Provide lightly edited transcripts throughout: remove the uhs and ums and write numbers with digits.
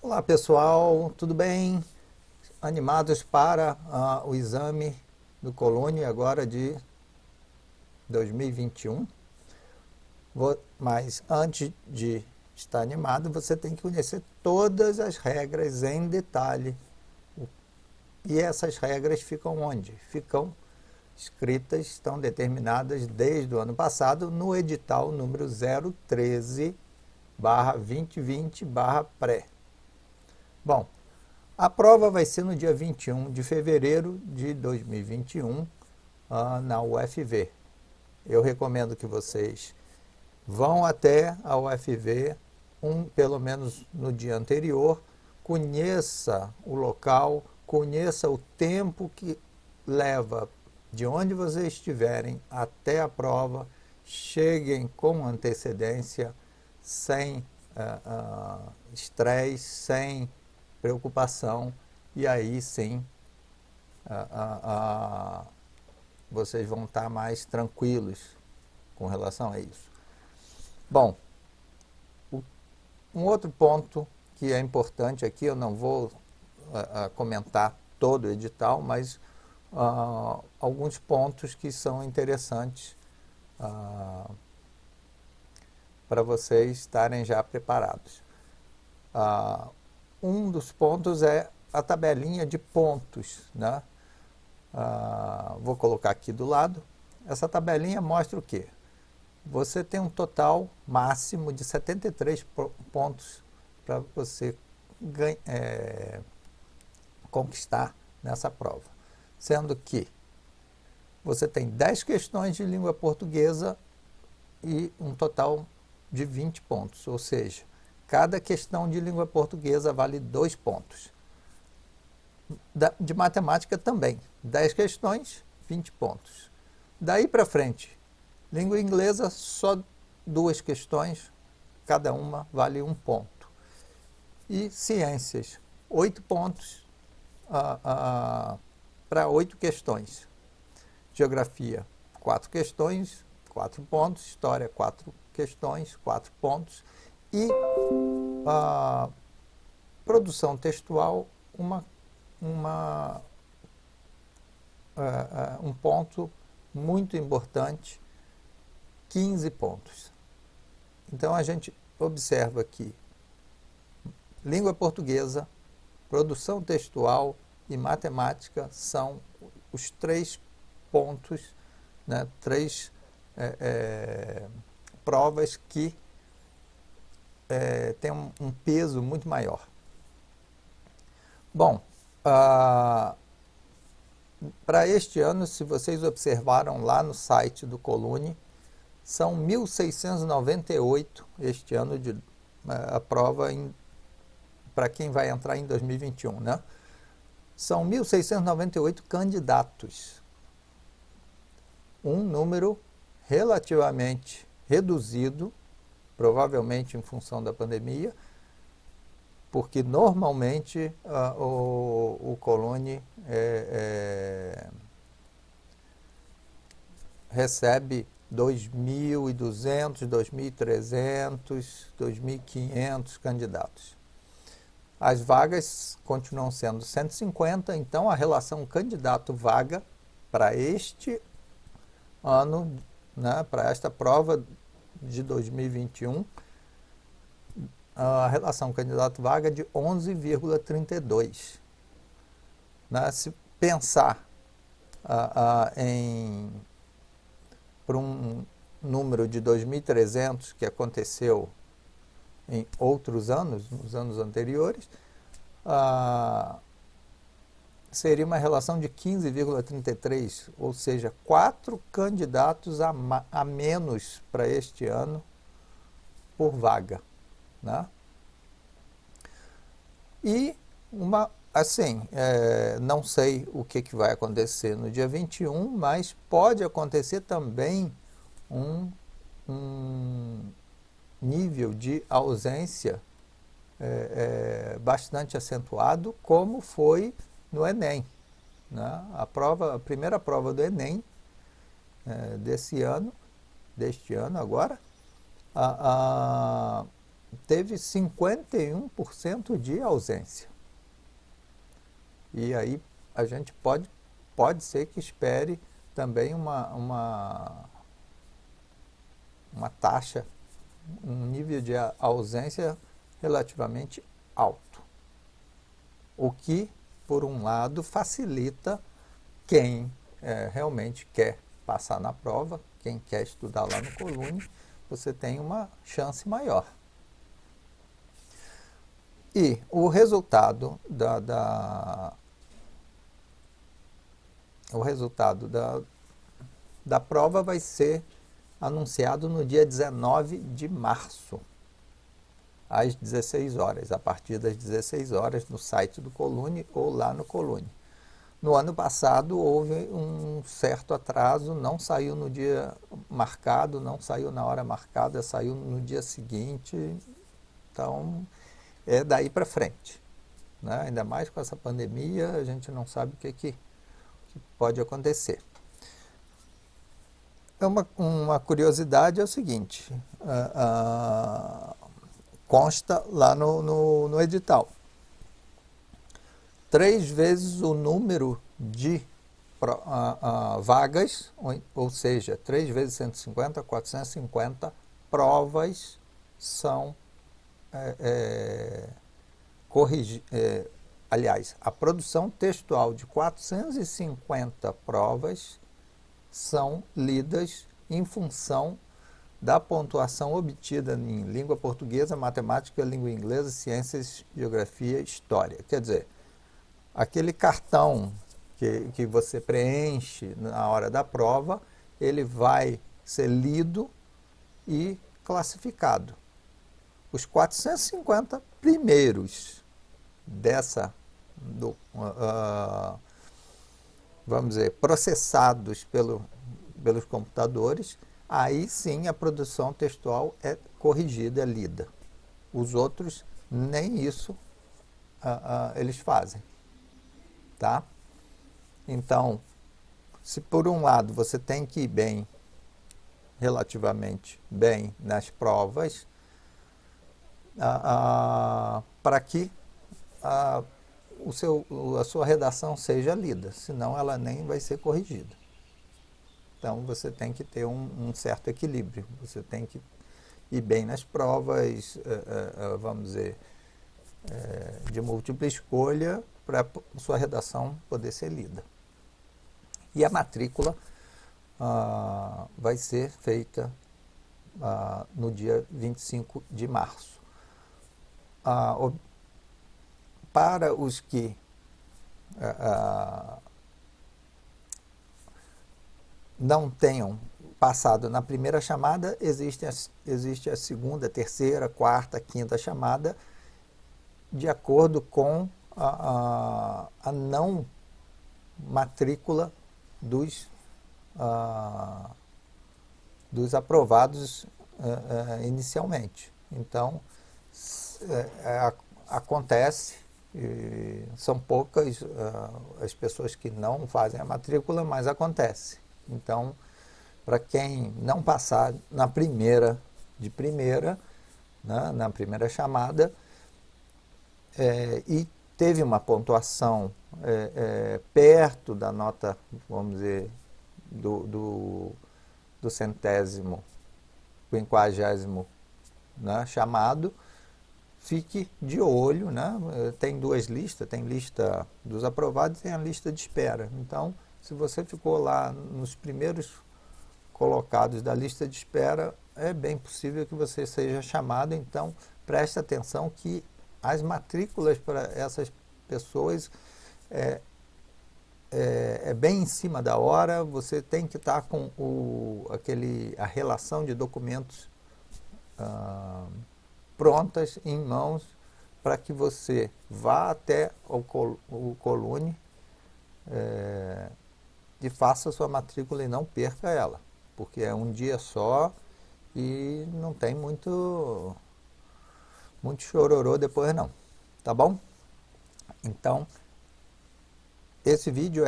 Olá pessoal, tudo bem? Animados para o exame do Colune agora de 2021. Mas antes de estar animado, você tem que conhecer todas as regras em detalhe. E essas regras ficam onde? Ficam escritas, estão determinadas desde o ano passado no edital número 013/2020/pré. Bom, a prova vai ser no dia 21 de fevereiro de 2021, na UFV. Eu recomendo que vocês vão até a UFV, pelo menos no dia anterior, conheça o local, conheça o tempo que leva de onde vocês estiverem até a prova, cheguem com antecedência, sem estresse, sem preocupação, e aí sim vocês vão estar mais tranquilos com relação a isso. Bom, um outro ponto que é importante aqui, eu não vou comentar todo o edital, mas alguns pontos que são interessantes para vocês estarem já preparados. Um dos pontos é a tabelinha de pontos, né? Vou colocar aqui do lado. Essa tabelinha mostra o quê? Você tem um total máximo de 73 pontos para você conquistar nessa prova. Sendo que você tem 10 questões de língua portuguesa e um total de 20 pontos, ou seja, cada questão de língua portuguesa vale 2 pontos. De matemática também, 10 questões, 20 pontos. Daí para frente, língua inglesa, só 2 questões, cada uma vale 1 ponto. E ciências, 8 pontos para 8 questões. Geografia, 4 questões, 4 pontos. História, 4 questões, 4 pontos. E produção textual, um ponto muito importante, 15 pontos. Então a gente observa que língua portuguesa, produção textual e matemática são os 3 pontos, né, 3 provas que têm um peso muito maior. Bom, para este ano, se vocês observaram lá no site do Colune, são 1.698 este ano a prova para quem vai entrar em 2021, né? São 1.698 candidatos. Um número relativamente reduzido, provavelmente em função da pandemia, porque normalmente o Colune recebe 2.200, 2.300, 2.500 candidatos. As vagas continuam sendo 150, então a relação candidato-vaga para este ano, né, para esta prova de 2021, a relação candidato-vaga é de 11,32. Né? Se pensar por um número de 2.300 que aconteceu em outros anos, nos anos anteriores, seria uma relação de 15,33, ou seja, 4 candidatos a menos para este ano por vaga. Né? E não sei o que vai acontecer no dia 21, mas pode acontecer também um nível de ausência bastante acentuado, como foi no Enem. Né? A primeira prova do Enem deste ano agora, teve 51% de ausência. E aí a gente pode ser que espere também uma taxa, um nível de ausência relativamente alto. O que, por um lado, facilita quem realmente quer passar na prova, quem quer estudar lá no Colune, você tem uma chance maior. E o resultado da prova vai ser anunciado no dia 19 de março, às 16 horas, a partir das 16 horas, no site do Colune ou lá no Colune. No ano passado houve um certo atraso, não saiu no dia marcado, não saiu na hora marcada, saiu no dia seguinte, então é daí para frente, né? Ainda mais com essa pandemia, a gente não sabe o que pode acontecer. Uma curiosidade é o seguinte, consta lá no edital, 3 vezes o número de vagas, ou seja, 3 vezes 150, 450 provas são aliás, a produção textual de 450 provas são lidas em função da pontuação obtida em língua portuguesa, matemática, língua inglesa, ciências, geografia e história. Quer dizer, aquele cartão que você preenche na hora da prova, ele vai ser lido e classificado. Os 450 primeiros vamos dizer, processados pelos computadores, aí sim a produção textual é corrigida, é lida. Os outros, nem isso eles fazem. Tá? Então, se por um lado você tem que ir bem, relativamente bem nas provas, para que a sua redação seja lida, senão ela nem vai ser corrigida. Então você tem que ter um certo equilíbrio, você tem que ir bem nas provas, vamos dizer, de múltipla escolha, para a sua redação poder ser lida. E a matrícula vai ser feita no dia 25 de março. Para os que não tenham passado na primeira chamada, existe a segunda, terceira, quarta, quinta chamada, de acordo com a não matrícula dos aprovados inicialmente. Então, acontece, são poucas as pessoas que não fazem a matrícula, mas acontece. Então, para quem não passar na primeira, né, na primeira chamada, e teve uma pontuação perto da nota, vamos dizer, do centésimo, quinquagésimo, né, chamado, fique de olho, né? Tem duas listas, tem lista dos aprovados e tem a lista de espera. Então, se você ficou lá nos primeiros colocados da lista de espera, é bem possível que você seja chamado. Então, preste atenção que as matrículas para essas pessoas é bem em cima da hora. Você tem que estar com a relação de documentos prontas em mãos para que você vá até o Colune e faça a sua matrícula e não perca ela, porque é um dia só e não tem muito chororô depois não, tá bom? Então, esse vídeo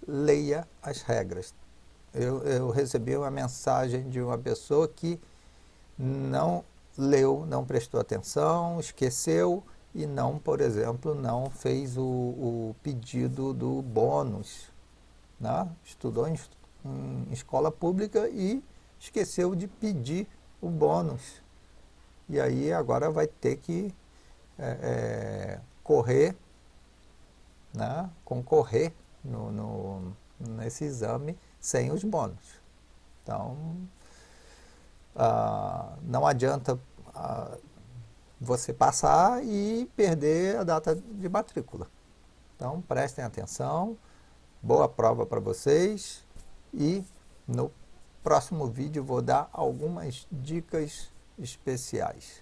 leia as regras. Eu recebi uma mensagem de uma pessoa que não leu, não prestou atenção, esqueceu e não, por exemplo, não fez o pedido do bônus, né? Estudou em escola pública e esqueceu de pedir o bônus. E aí agora vai ter que correr, né? Concorrer nesse exame sem os bônus. Então, não adianta você passar e perder a data de matrícula. Então, prestem atenção, boa prova para vocês e no próximo vídeo vou dar algumas dicas especiais.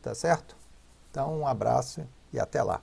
Tá certo? Então, um abraço e até lá.